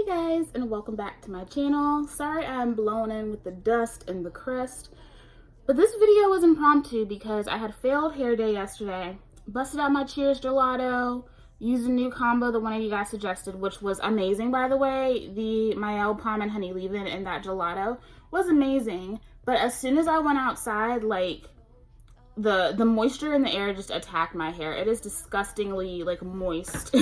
Guys, and welcome back to my channel. Sorry I'm blown in with the dust and the crust, but this video was impromptu because I had failed hair day yesterday. Busted out my Cheers gelato, used a new combo that one of you guys suggested, which was amazing, by the way. The Mael Palm and Honey leave-in in that gelato was amazing, but as soon as I went outside, like, the moisture in the air just attacked my hair. It is disgustingly like moist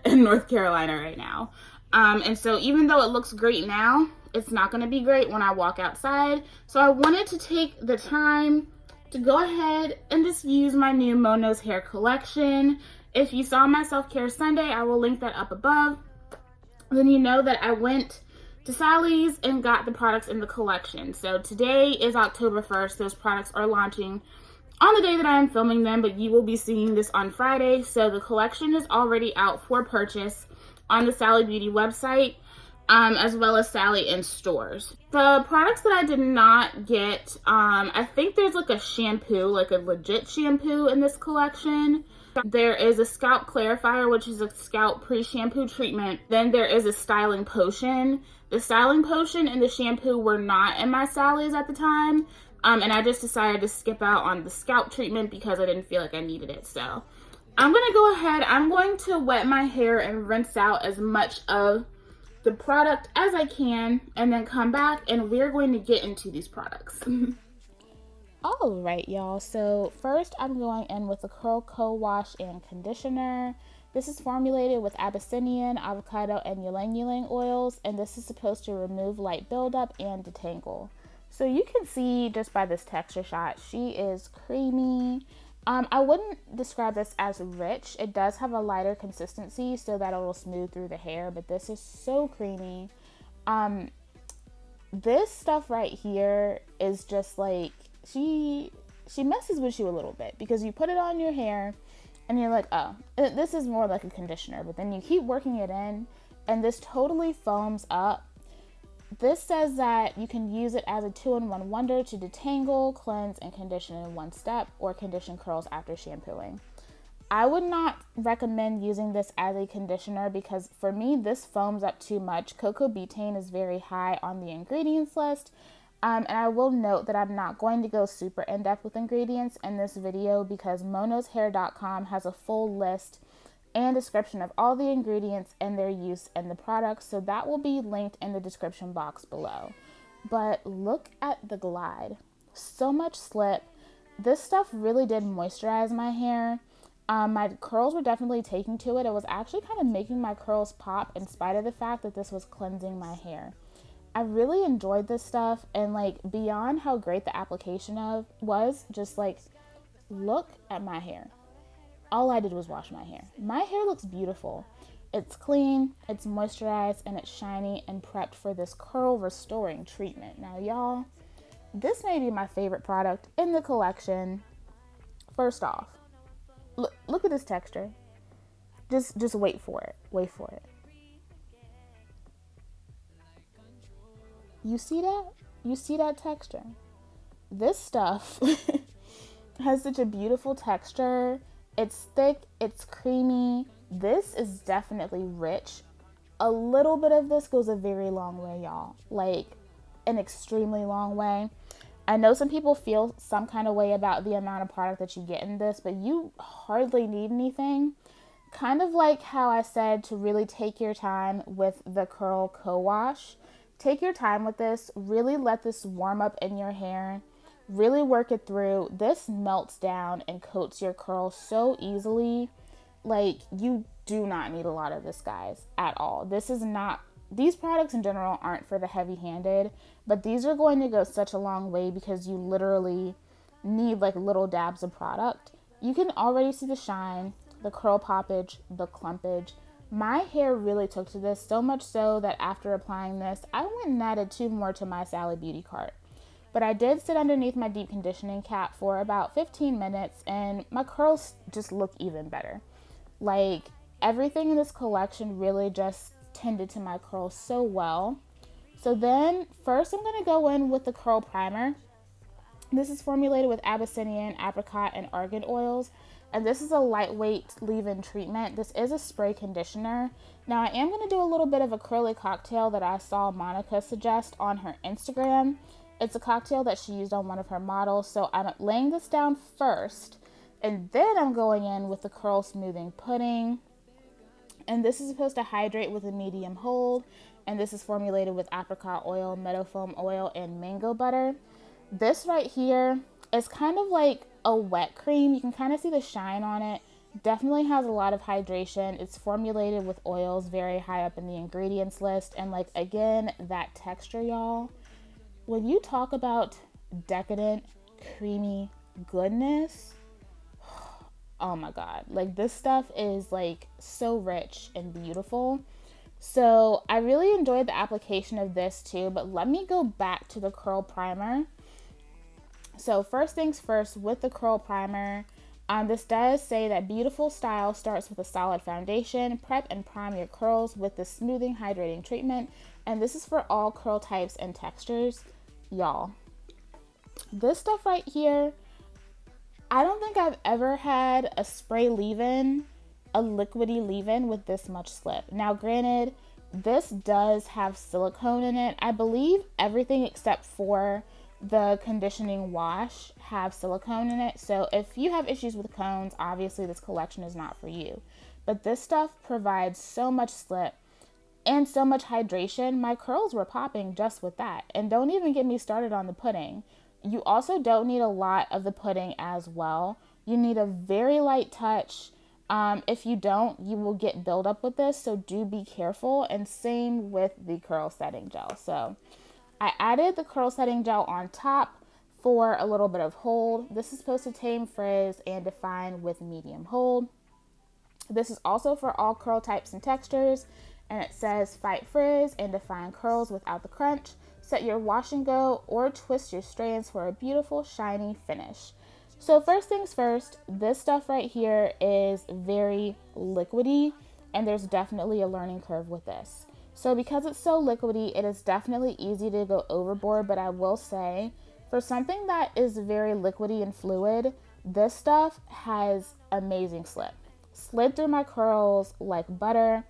in North Carolina right now. And so even though it looks great now, it's not going to be great when I walk outside. So I wanted to take the time to go ahead and just use my new Mono's hair collection. If you saw my self-care Sunday, I will link that up above. Then you know that I went to Sally's and got the products in the collection. So today is October 1st. Those products are launching on the day that I am filming them, but you will be seeing this on Friday. So the collection is already out for purchase on the Sally Beauty website, as well as Sally in stores. The products that I did not get, I think there's like a shampoo, like a legit shampoo in this collection. There is a scalp clarifier, which is a scalp pre-shampoo treatment. Then there is a styling potion. The styling potion and the shampoo were not in my Sally's at the time. And I just decided to skip out on the scalp treatment because I didn't feel like I needed it. So I'm going to go ahead. I'm going to wet my hair and rinse out as much of the product as I can and then come back and we're going to get into these products. All right, y'all. So first I'm going in with the Coco wash and conditioner. This is formulated with Abyssinian, avocado, and ylang ylang oils. And this is supposed to remove light buildup and detangle. So you can see just by this texture shot, she is creamy. I wouldn't describe this as rich. It does have a lighter consistency so that it will smooth through the hair, but this is so creamy. This stuff right here is just like, she messes with you a little bit because you put it on your hair and you're like, oh, this is more like a conditioner, but then you keep working it in and this totally foams up. This says that you can use it as a 2-in-1 wonder to detangle, cleanse, and condition in one step, or condition curls after shampooing. I would not recommend using this as a conditioner because for me, this foams up too much. Cocoa betaine is very high on the ingredients list. And I will note that I'm not going to go super in-depth with ingredients in this video because monoshair.com has a full list and description of all the ingredients and their use in the product, so that will be linked in the description box below. But look at the glide. So much slip. This stuff really did moisturize my hair. My curls were definitely taking to it. It was actually kind of making my curls pop in spite of the fact that this was cleansing my hair. I really enjoyed this stuff, and like beyond how great the application was, just like look at my hair. All I did was wash my hair. My hair looks beautiful. It's clean, it's moisturized, and it's shiny and prepped for this curl restoring treatment. Now, y'all, this may be my favorite product in the collection. First off, look at this texture. Just wait for it. Wait for it. You see that? You see that texture? This stuff has such a beautiful texture. It's thick, it's creamy. This is definitely rich. A little bit of this goes a very long way, y'all. Like, an extremely long way. I know some people feel some kind of way about the amount of product that you get in this, but you hardly need anything. Kind of like how I said to really take your time with the Curl Co-Wash. Take your time with this. Really let this warm up in your hair. Really work it through. This melts down and coats your curls so easily. Like, you do not need a lot of this, guys, at all. These products in general aren't for the heavy-handed, but these are going to go such a long way because you literally need like little dabs of product. You can already see the shine, the curl poppage, the clumpage. My hair really took to this, so much so that after applying this, I went and added 2 more to my Sally Beauty cart. But I did sit underneath my deep conditioning cap for about 15 minutes and my curls just look even better. Like, everything in this collection really just tended to my curls so well. So then first I'm going to go in with the curl primer. This is formulated with Abyssinian, apricot, and argan oils. And this is a lightweight leave-in treatment. This is a spray conditioner. Now I am going to do a little bit of a curly cocktail that I saw Monica suggest on her Instagram. It's a cocktail that she used on one of her models. So I'm laying this down first, and then I'm going in with the curl smoothing pudding. And this is supposed to hydrate with a medium hold. And this is formulated with apricot oil, meadow foam oil, and mango butter. This right here is kind of like a wet cream. You can kind of see the shine on it. Definitely has a lot of hydration. It's formulated with oils very high up in the ingredients list. And like, again, that texture, y'all. When you talk about decadent, creamy goodness, oh my God, like this stuff is like so rich and beautiful. So I really enjoyed the application of this too, but let me go back to the curl primer. So first things first, with the curl primer, this does say that beautiful style starts with a solid foundation. Prep and prime your curls with the smoothing hydrating treatment. And this is for all curl types and textures. Y'all, this stuff right here, I don't think I've ever had a spray leave-in, a liquidy leave-in with this much slip. Now granted, this does have silicone in it. I believe everything except for the conditioning wash have silicone in it. So if you have issues with cones, obviously this collection is not for you. But this stuff provides so much slip and so much hydration. My curls were popping just with that. And don't even get me started on the pudding. You also don't need a lot of the pudding as well. You need a very light touch. If you don't, you will get buildup with this. So do be careful. And same with the curl setting gel. So I added the curl setting gel on top for a little bit of hold. This is supposed to tame, frizz, and define with medium hold. This is also for all curl types and textures. And it says fight frizz and define curls without the crunch. Set your wash and go or twist your strands for a beautiful shiny finish. So first things first, this stuff right here is very liquidy, and there's definitely a learning curve with this. So because it's so liquidy, it is definitely easy to go overboard, but I will say for something that is very liquidy and fluid, this stuff has amazing slip. Slid through my curls like butter,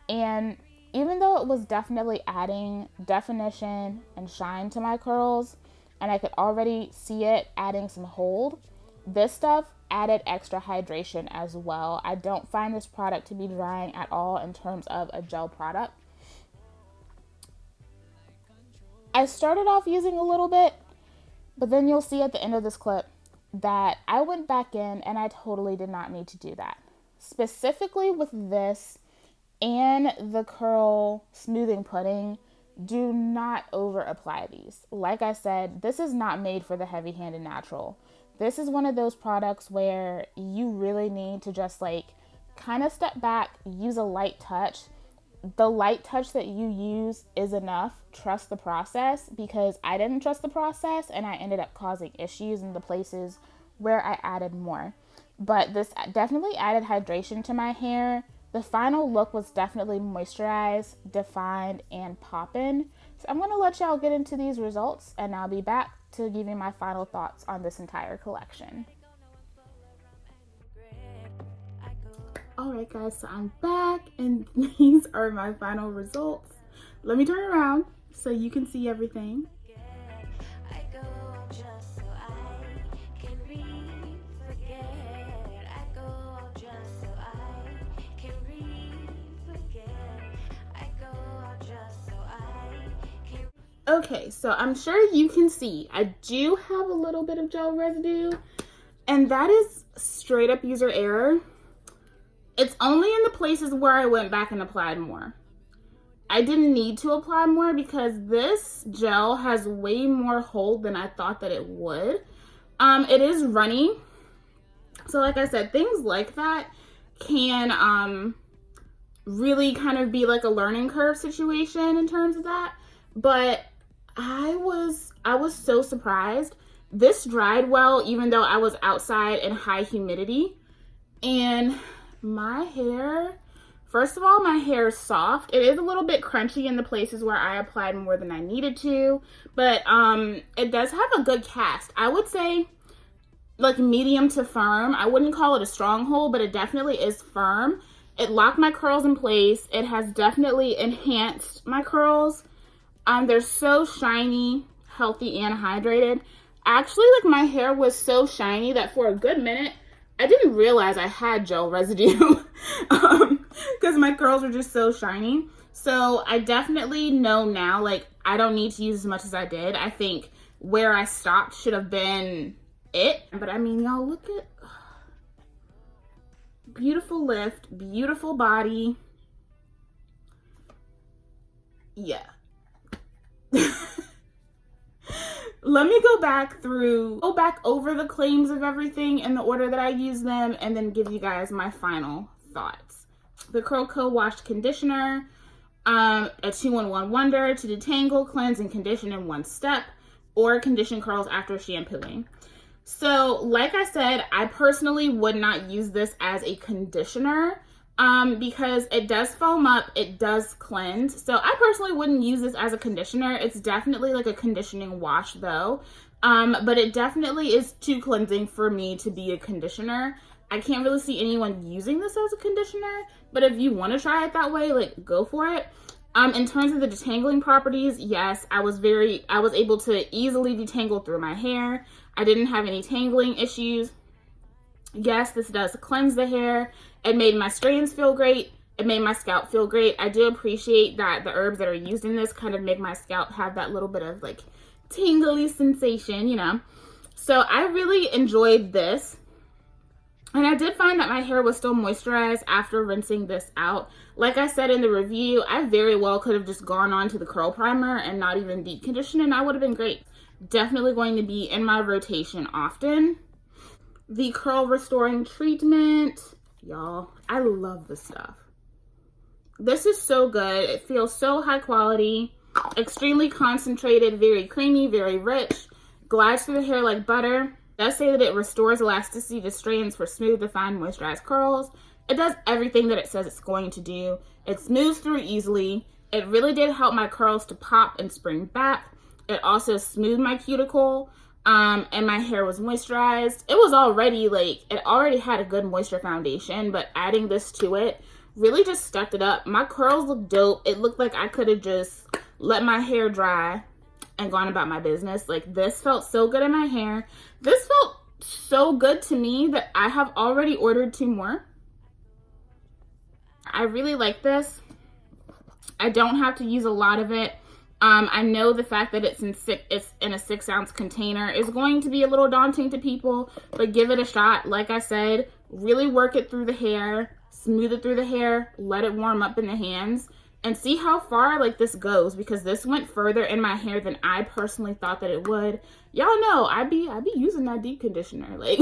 and even though it was definitely adding definition and shine to my curls, and I could already see it adding some hold, this stuff added extra hydration as well. I don't find this product to be drying at all in terms of a gel product. I started off using a little bit, but then you'll see at the end of this clip that I went back in and I totally did not need to do that. Specifically with this and the curl smoothing pudding, do not over apply these. Like I said, this is not made for the heavy-handed natural. This is one of those products where you really need to just like kind of step back, use a light touch. The light touch that you use is enough. Trust the process, because I didn't trust the process and I ended up causing issues in the places where I added more. But this definitely added hydration to my hair. The final look was definitely moisturized, defined, and poppin'. So I'm going to let y'all get into these results, and I'll be back to give you my final thoughts on this entire collection. Alright guys, so I'm back, and these are my final results. Let me turn around so you can see everything. Okay, so I'm sure you can see I do have a little bit of gel residue, and that is straight up user error. It's only in the places where I went back and applied more. I didn't need to apply more because this gel has way more hold than I thought that it would. It is runny. So like I said, things like that can really kind of be like a learning curve situation in terms of that. But I was so surprised. This dried well, even though I was outside in high humidity. And my hair, first of all, my hair is soft. It is a little bit crunchy in the places where I applied more than I needed to, but it does have a good cast. I would say like medium to firm. I wouldn't call it a stronghold, but it definitely is firm. It locked my curls in place. It has definitely enhanced my curls. They're so shiny, healthy, and hydrated. Actually, like, my hair was so shiny that for a good minute, I didn't realize I had gel residue because my curls were just so shiny. So I definitely know now, like, I don't need to use as much as I did. I think where I stopped should have been it. But I mean, y'all, look at beautiful lift, beautiful body. Yeah. Let me go back over the claims of everything in the order that I use them, and then give you guys my final thoughts. The Coco Wash Conditioner, a 2-in-1 wonder to detangle, cleanse, and condition in one step, or condition curls after shampooing. So, like I said, I personally would not use this as a conditioner because it does foam up, it does cleanse. So I personally wouldn't use this as a conditioner. It's definitely like a conditioning wash though, but it definitely is too cleansing for me to be a conditioner. I can't really see anyone using this as a conditioner, but if you want to try it that way, like, go for it. In terms of the detangling properties, yes, I was able to easily detangle through my hair. I didn't have any tangling issues. Yes, this does cleanse the hair. It made my strands feel great. It made my scalp feel great. I do appreciate that the herbs that are used in this kind of make my scalp have that little bit of like tingly sensation, you know. So I really enjoyed this. And I did find that my hair was still moisturized after rinsing this out. Like I said in the review, I very well could have just gone on to the curl primer and not even deep condition, and I would have been great. Definitely going to be in my rotation often. The curl restoring treatment, y'all, I love this stuff. This is so good. It feels so high quality, extremely concentrated, very creamy, very rich, glides through the hair like butter. It does say that it restores elasticity to strands for smooth, defined, moisturized curls. It does everything that it says it's going to do. It smooths through easily. It really did help my curls to pop and spring back. It also smoothed my cuticle, and my hair was moisturized. It was already like, it already had a good moisture foundation, but adding this to it really just stepped it up. My curls look dope. It looked like I could have just let my hair dry and gone about my business. Like, this felt so good in my hair. This felt so good to me that I have already ordered 2 more. I really like this. I don't have to use a lot of it. I know the fact that it's in a 6-ounce container is going to be a little daunting to people, but give it a shot. Like I said, really work it through the hair, smooth it through the hair, let it warm up in the hands, and see how far like this goes, because this went further in my hair than I personally thought that it would. Y'all know I be using that deep conditioner, like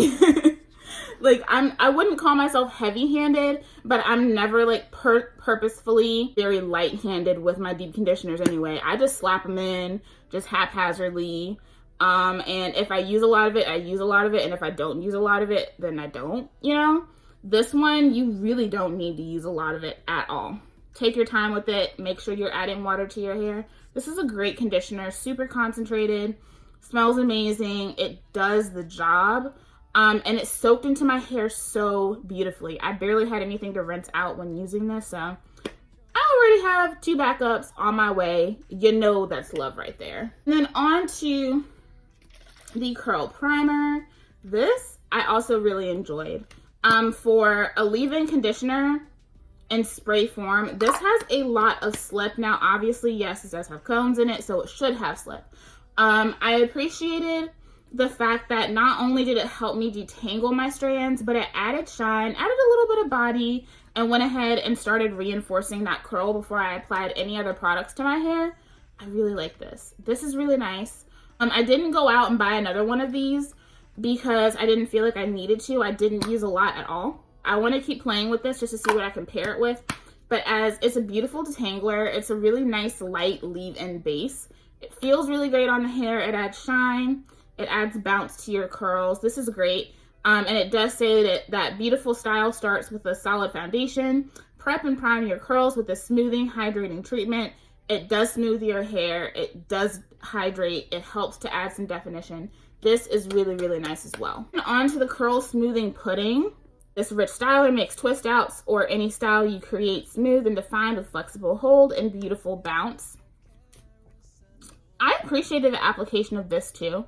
like I wouldn't call myself heavy-handed, but I'm never like purposefully very light-handed with my deep conditioners anyway. I just slap them in just haphazardly, and if I use a lot of it, I use a lot of it, and if I don't use a lot of it, then I don't, you know. This one, you really don't need to use a lot of it at all. Take your time with it. Make sure you're adding water to your hair. This is a great conditioner, super concentrated, smells amazing. It does the job. And it soaked into my hair so beautifully. I barely had anything to rinse out when using this, so I already have 2 backups on my way. You know that's love right there. And then on to the curl primer. This I also really enjoyed. For a leave-in conditioner in spray form, this has a lot of slip. Now, obviously, yes, it does have cones in it, so it should have slip. I appreciated the fact that not only did it help me detangle my strands, but it added shine, added a little bit of body, and went ahead and started reinforcing that curl before I applied any other products to my hair. I really like this. This is really nice. I didn't go out and buy another one of these because I didn't feel like I needed to. I didn't use a lot at all. I want to keep playing with this just to see what I can pair it with. But as it's a beautiful detangler, it's a really nice light leave-in base. It feels really great on the hair. It adds shine. It adds bounce to your curls. This is great. And it does say that that beautiful style starts with a solid foundation. Prep and prime your curls with a smoothing, hydrating treatment. It does smooth your hair. It does hydrate. It helps to add some definition. this is really, really nice as well. And on to the curl smoothing pudding. This rich styler makes twist outs or any style you create smooth and defined with flexible hold and beautiful bounce. I appreciated the application of this too.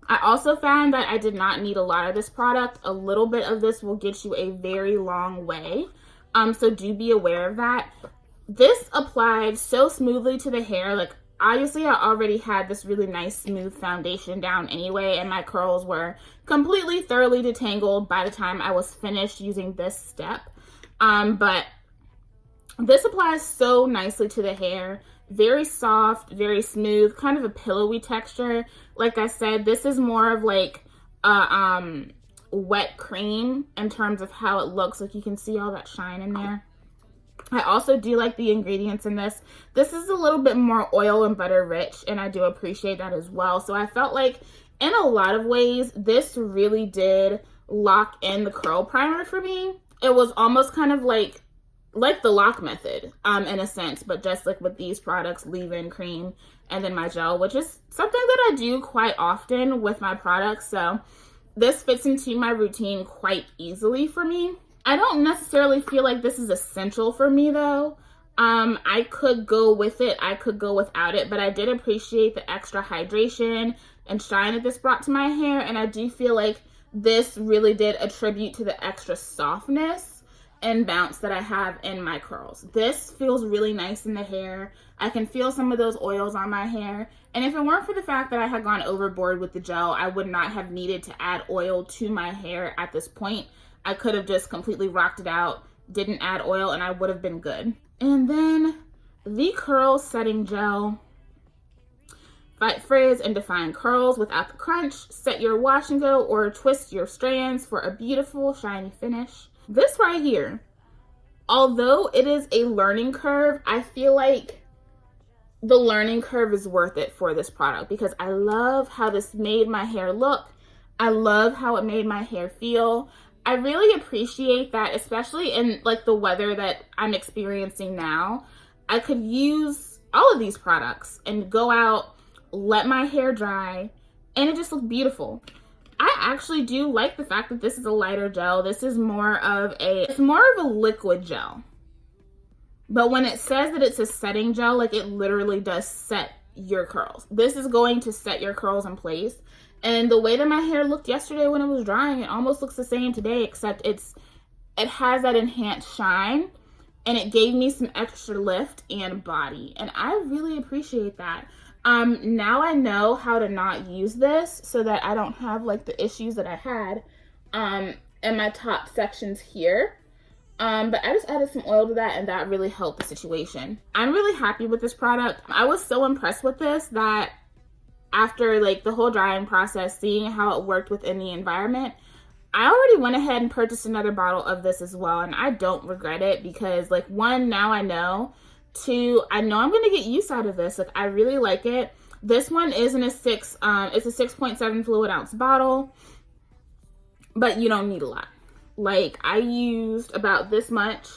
I also found that I did not need a lot of this product. A little bit of this will get you a very long way. So do be aware of that. This applied so smoothly to the hair. Like, obviously I already had this really nice smooth foundation down anyway, and my curls were completely thoroughly detangled by the time I was finished using this step. But this applies so nicely to the hair. Very soft, very smooth, kind of a pillowy texture. Like I said, this is more of like a wet cream in terms of how it looks. Like, you can see all that shine in there. I also do like the ingredients in this. This is a little bit more oil and butter rich, and I do appreciate that as well. So I felt like in a lot of ways, this really did lock in the curl primer for me. It was almost kind of like the lock method in a sense, but just like with these products, leave-in cream and then my gel, which is something that I do quite often with my products. So this fits into my routine quite easily for me. I don't necessarily feel like this is essential for me though. I could go with it, I could go without it, but I did appreciate the extra hydration and shine that this brought to my hair, and I do feel like this really did attribute to the extra softness and bounce that I have in my curls. This feels really nice in the hair. I can feel some of those oils on my hair, and if it weren't for the fact that I had gone overboard with the gel, I would not have needed to add oil to my hair at this point. I could have just completely rocked it out, didn't add oil, and I would have been good. And then the curl setting gel. Fight frizz and define curls without the crunch. Set your wash and go or twist your strands for a beautiful shiny finish. This right here, although it is a learning curve, I feel like the learning curve is worth it for this product because I love how this made my hair look. I love how it made my hair feel. I really appreciate that, especially in like the weather that I'm experiencing now. I could use all of these products and go out, let my hair dry, and it just looked beautiful. I actually do like the fact that this is a lighter gel. This is more of a liquid gel. But when it says that it's a setting gel, like, it literally does set your curls. This is going to set your curls in place. And the way that my hair looked yesterday when it was drying, it almost looks the same today, except it has that enhanced shine, and it gave me some extra lift and body. And I really appreciate that. Now I know how to not use this so that I don't have like the issues that I had in my top sections here. But I just added some oil to that, and that really helped the situation. I'm really happy with this product. I was so impressed with this that after like the whole drying process, seeing how it worked within the environment, I already went ahead and purchased another bottle of this as well, and I don't regret it because, like, one, now I know. Two, I know I'm going to get use out of this. Like, I really like it. This one is in a it's a 6.7 fluid ounce bottle, but you don't need a lot. Like, I used about this much.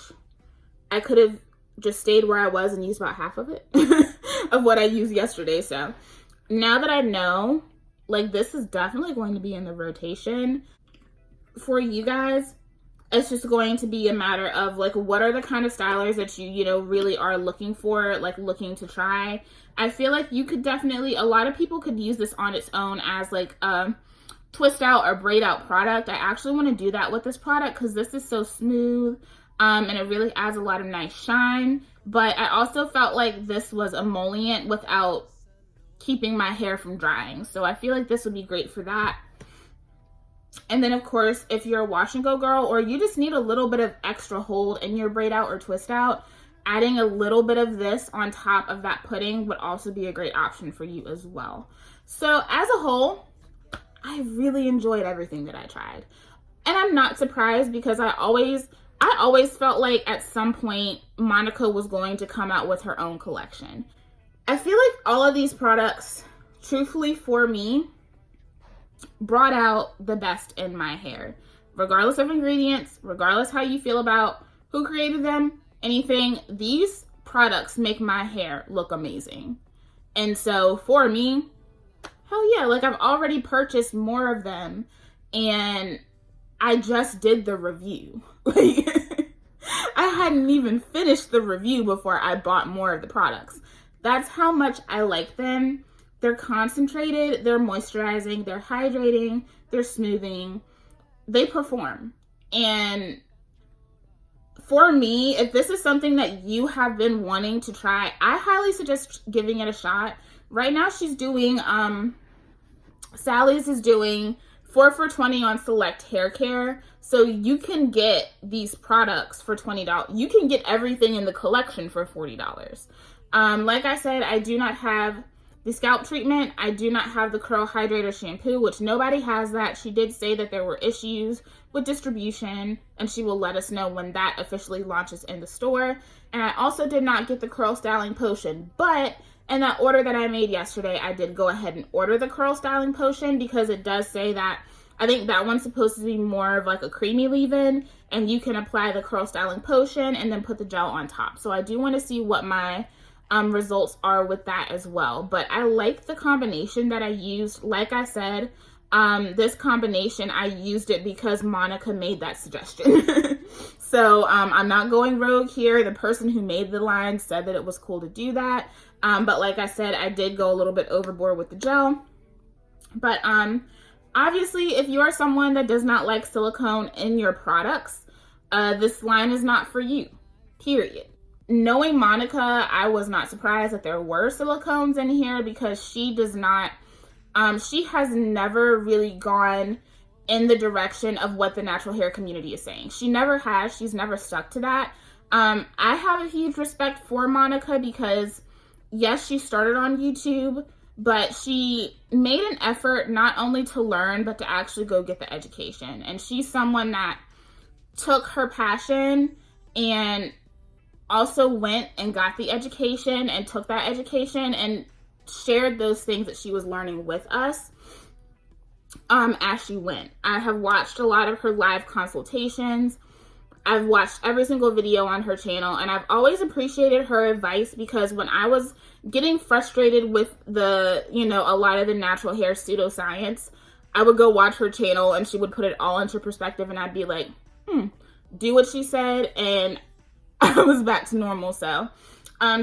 I could have just stayed where I was and used about half of it of what I used yesterday. So now that I know, like, this is definitely going to be in the rotation for you guys. It's just going to be a matter of, like, what are the kind of stylers that you know, really are looking for, like, looking to try. I feel like you could definitely, a lot of people could use this on its own as, like, a twist out or braid out product. I actually want to do that with this product because this is so smooth, and it really adds a lot of nice shine. But I also felt like this was emollient without keeping my hair from drying. So I feel like this would be great for that. And then, of course, if you're a wash and go girl, or you just need a little bit of extra hold in your braid out or twist out, adding a little bit of this on top of that pudding would also be a great option for you as well. So as a whole, I really enjoyed everything that I tried. And I'm not surprised because I always felt like at some point Monica was going to come out with her own collection. I feel like all of these products, truthfully for me, brought out the best in my hair, regardless of ingredients, regardless how you feel about who created them, anything. These products make my hair look amazing. And so for me, hell yeah, like I've already purchased more of them and I just did the review. Like I hadn't even finished the review before I bought more of the products. That's how much I like them. They're concentrated, they're moisturizing, they're hydrating, they're smoothing. They perform. And for me, if this is something that you have been wanting to try, I highly suggest giving it a shot. Right now she's doing, Sally's is doing 4 for $20 on select hair care. So you can get these products for $20. You can get everything in the collection for $40. Like I said, I do not have the scalp treatment. I do not have the curl hydrator shampoo, which nobody has that. She did say that there were issues with distribution and she will let us know when that officially launches in the store. And I also did not get the curl styling potion, but in that order that I made yesterday, I did go ahead and order the curl styling potion because it does say that, I think that one's supposed to be more of like a creamy leave-in, and you can apply the curl styling potion and then put the gel on top. So I do want to see what my results are with that as well. But I like the combination that I used. Like I said, this combination, I used it because Monica made that suggestion. So I'm not going rogue here. The person who made the line said that it was cool to do that. But like I said, I did go a little bit overboard with the gel. But obviously, if you are someone that does not like silicone in your products, this line is not for you, period. Knowing Monica, I was not surprised that there were silicones in here because she does not, she has never really gone in the direction of what the natural hair community is saying. She never has. She's never stuck to that. I have a huge respect for Monica because, yes, she started on YouTube, but she made an effort not only to learn, but to actually go get the education. And she's someone that took her passion and also went and got the education and took that education and shared those things that she was learning with us as she went. I have watched a lot of her live consultations. I've watched every single video on her channel, and I've always appreciated her advice because when I was getting frustrated with the, you know, a lot of the natural hair pseudoscience, I would go watch her channel and she would put it all into perspective and I'd be like, do what she said, and I was back to normal. So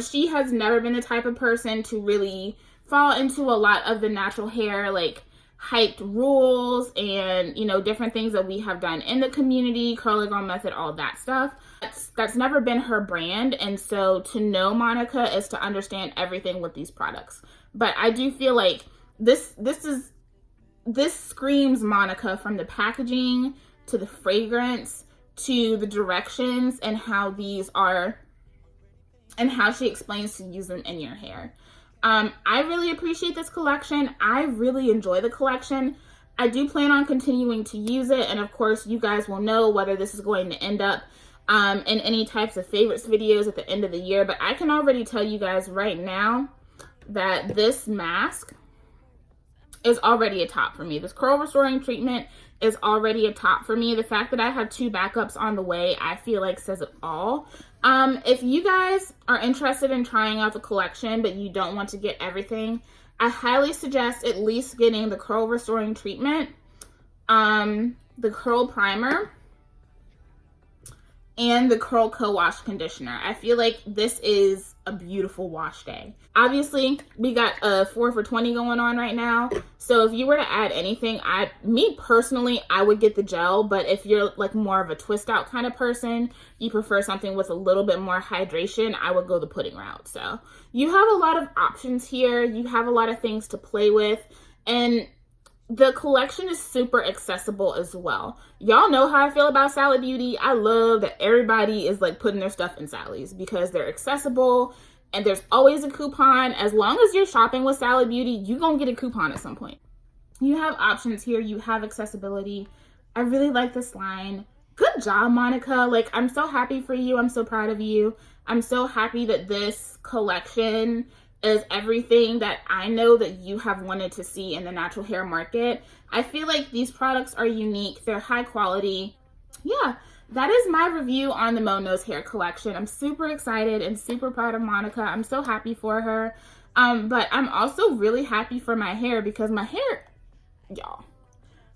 she has never been the type of person to really fall into a lot of the natural hair, like, hyped rules and, you know, different things that we have done in the community, curly girl method, all that stuff. That's never been her brand. And so to know Monica is to understand everything with these products. But I do feel like this screams Monica, from the packaging to the fragrance to the directions and how these are and how she explains to use them in your hair. I really appreciate this collection. I really enjoy the collection. I do plan on continuing to use it. And of course, you guys will know whether this is going to end up in any types of favorites videos at the end of the year. But I can already tell you guys right now that this mask is already a top for me. This curl restoring treatment is already a top for me. The fact that I have 2 backups on the way, I feel like says it all. If you guys are interested in trying out the collection, but you don't want to get everything, I highly suggest at least getting the curl restoring treatment, the curl primer, and the curl co-wash conditioner. I feel like this is a beautiful wash day. Obviously, we got a 4 for $20 going on right now. So if you were to add anything, me personally, I would get the gel. But if you're like more of a twist out kind of person, you prefer something with a little bit more hydration, I would go the pudding route. So you have a lot of options here. You have a lot of things to play with. And the collection is super accessible as well. Y'all know how I feel about Sally Beauty. I love that everybody is like putting their stuff in Sally's because they're accessible and there's always a coupon. As long as you're shopping with Sally Beauty, you're gonna get a coupon at some point. You have options here. You have accessibility. I really like this line. Good job, Monica. Like, I'm so happy for you. I'm so proud of you. I'm so happy that this collection is everything that I know that you have wanted to see in the natural hair market. I feel like these products are unique. They're high quality. Yeah, that is my review on the Mo Knows hair collection. I'm super excited and super proud of Monica. I'm so happy for her. But I'm also really happy for my hair because my hair, y'all,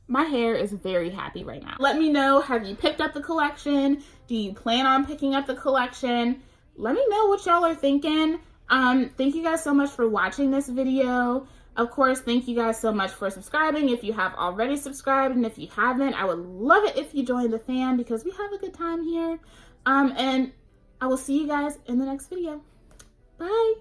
my hair is very happy right now. Let me know, have you picked up the collection? Do you plan on picking up the collection? Let me know what y'all are thinking. Thank you guys so much for watching this video. Of course, thank you guys so much for subscribing if you have already subscribed, and if you haven't, I would love it if you join the fam because we have a good time here. And I will see you guys in the next video. Bye.